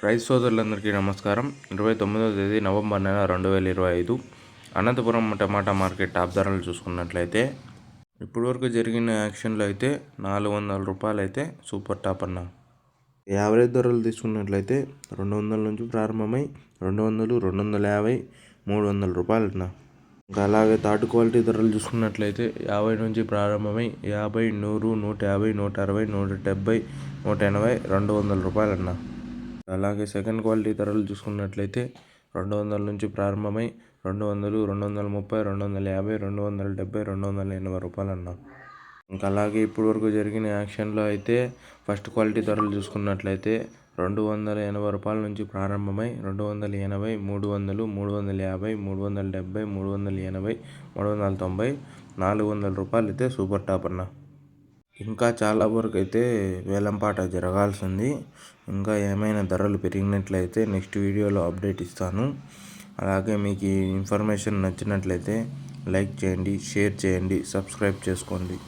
రైతు సోదరులందరికీ నమస్కారం. 29వ తేదీ నవంబర్ నెల 2025 అనంతపురం టమాటా మార్కెట్ టాప్ ధరలు చూసుకున్నట్లయితే ఇప్పటివరకు జరిగిన యాక్షన్లో అయితే 400 రూపాయలు అయితే సూపర్ టాప్ అన్న. యావరేజ్ ధరలు తీసుకున్నట్లయితే 200 నుంచి ప్రారంభమై 200, 250, 300 రూపాయలు అన్న. ఇంకా అలాగే థర్డ్ క్వాలిటీ ధరలు చూసుకున్నట్లయితే 50 నుంచి ప్రారంభమై 50, 100, 150, 160, 170, 180, 200 రూపాయలు అన్న. అలాగే సెకండ్ క్వాలిటీ ధరలు చూసుకున్నట్లయితే 200 నుంచి ప్రారంభమై 200, 230, 250, 270, 280 రూపాయలు అన్న. ఇంకా అలాగే ఇప్పటివరకు జరిగిన యాక్షన్లో అయితే ఫస్ట్ క్వాలిటీ ధరలు చూసుకున్నట్లయితే 280 రూపాయల నుంచి ప్రారంభమై 280, 300, 350, 370, 380, 390, 400 రూపాయలు అయితే సూపర్ టాప్ అన్న. ఇంకా చాలా వరకు అయితే వేలంపాట జరగాల్సి ఉంది. ఇంకా ఏమైనా ధరలు పెరిగినట్లయితే నెక్స్ట్ వీడియోలో అప్డేట్ ఇస్తాను. అలాగే మీకు ఈ ఇన్ఫర్మేషన్ నచ్చినట్లయితే లైక్ చేయండి, షేర్ చేయండి, సబ్స్క్రైబ్ చేసుకోండి.